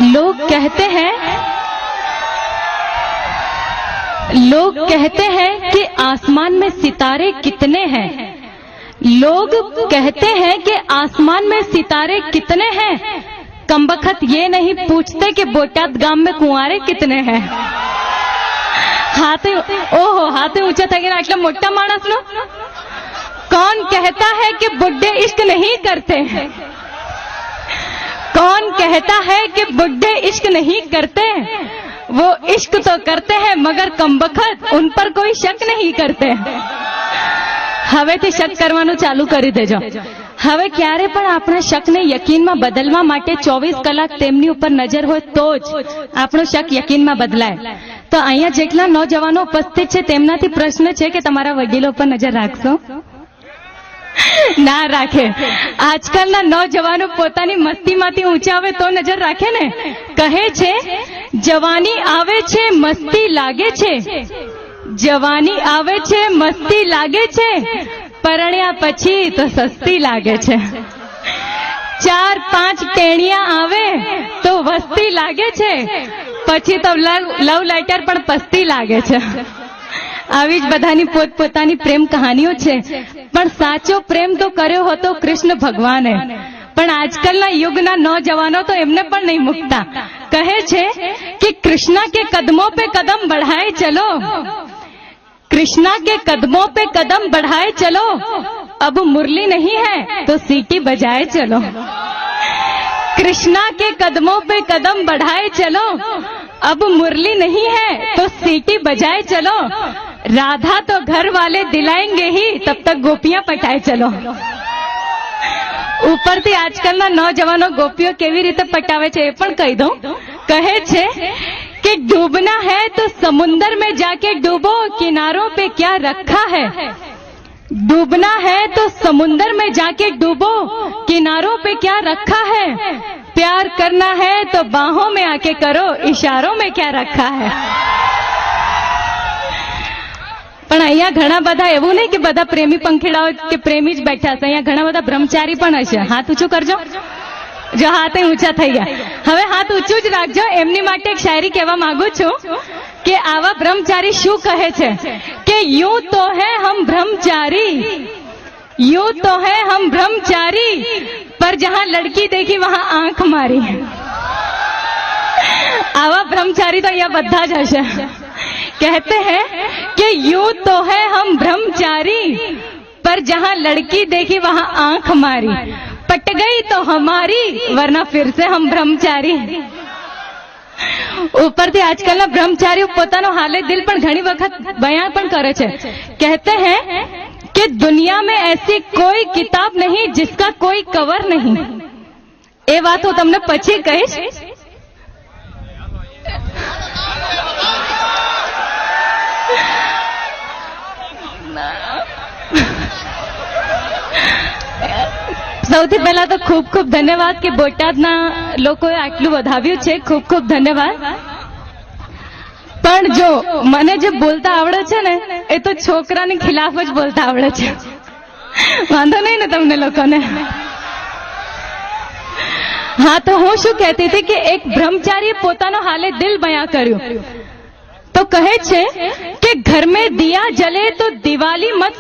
लोग कहते हैं कि आसमान में सितारे कितने हैं। लोग कहते हैं कि आसमान में सितारे कितने हैं, कमबख्त ये नहीं पूछते कि बोटाद गांव में कुंवारे कितने हैं। हाथे ऊंचा था कि आटला मोटा मानस नो। कौन कहता है कि बुड्ढे इश्क नहीं करते हैं? कौन कहता है कि बुड्ढे इश्क नहीं करते? वो इश्क तो करते हैं मगर कमबख्त उन पर कोई शक नहीं करते। હવેથી શક કરવાનું ચાલુ કરી દેજો। હવે ક્યારે પણ આપણા શકને યકીનમાં બદલવા માટે 24 કલાક તેમની ઉપર નજર હોય તો જ આપણો શક યકીનમાં બદલાય। તો અહીંયા જેટલા નોજવાનો ઉપસ્થિત છે તેમનાથી પ્રશ્ન છે કે તમારા વડીલો પર નજર રાખશો? ના રાખે। આજકાલના નોજવાનો પોતાની મસ્તીમાંથી ઊંચા આવે તો નજર રાખે ને। કહે છે જવાની આવે છે મસ્તી લાગે છે, જવાની આવે છે મસ્તી લાગે છે, પરણ્યા પછી તો સસ્તી લાગે છે। 4-5 ટેણિયા આવે તો વસ્તી લાગે છે, પછી તો લવ લેટર પણ પસ્તી લાગે છે। આવી જ બધાની પોતપોતાની પ્રેમ કહાનીઓ છે, પણ સાચો પ્રેમ તો કર્યો હતો કૃષ્ણ ભગવાને। પણ આજકાલના યુગના નौजवानों तो એમને પણ નહીં મુકતા। કહે છે કે કૃષ્ણ કે કદમોं पे कदम बढ़ाए चलो, कृष्णा के कदमों पे कदम बढ़ाए चलो, अब मुरली नहीं है तो सीटी बजाए चलो। कृष्णा के कदमों पे कदम बढ़ाए चलो, अब मुरली नहीं है तो सीटी बजाए चलो, राधा तो घर वाले दिलाएंगे ही तब तक गोपियां पटाए चलो। ઉપરથી આજકાલના નौजवानो गोपियों કેવી રીતે પટાવે છે એ પણ કહી દઉં। કહે છે कि डूबना है तो समुंदर में जाके डूबो, किनारों पे क्या रखा है। डूबना है तो समुंदर में जाके डूबो, किनारों पे क्या रखा है। प्यार करना है तो बाहों में आके करो, इशारों में क्या रखा है। પણ અહીંયા ઘણા બધા એવું નહીં કે બધા પ્રેમી પંખીડાઓ કે પ્રેમી જ બેઠા છે। અહીંયા ઘણા બધા બ્રહ્મચારી પણ હશે। હાથ ઊંચું કરજો। જો હાથ ઊંચા થઈ ગયા, હવે હાથ ઊંચું જ રાખજો। એમની માટે એક શાયરી કહેવા માંગુ છું કે આવા બ્રહ્મચારી શું કહે છે કે यूं तो है हम ब्रह्मचारी, यूं तो है हम ब्रह्मचारी, पर जहां लड़की देखी वहां आंख मारी। आवा ब्रह्मचारी तो यहाँ બધા જ હશે। कहते हैं कि यूं तो है हम ब्रह्मचारी, पर जहां लड़की देखी वहां आंख मारी, पट गई तो हमारी वरना फिर से हम ब्रह्मचारी। ઉપરથી આજકાલના બ્રહ્મચારીઓ પોતાનો હાલે દિલ પણ ઘણી વખત બયાન પણ કરે છે। कहते हैं कि दुनिया में ऐसी कोई किताब नहीं जिसका कोई कवर नहीं। એ વાત હું તમને પછી કહીશ। સૌથી પહેલા તો ખૂબ ખૂબ ધન્યવાદ કે બોટાદના લોકોએ આટલું વધાવ્યું છે। ખૂબ ખૂબ ધન્યવાદ। પણ જો મને જે બોલતા આવડે છે ને એ તો છોકરાની ખિલાફ જ બોલતા આવડે છે। વાંધો નહીં ને તમને લોકોને? હા, તો હું શું કહેતી હતી કે એક બ્રહ્મચારીએ પોતાનો હાલે દિલ બયાં કર્યું। તો કહે છે કે ઘર મેં દિયા જલે તો દિવાલી મત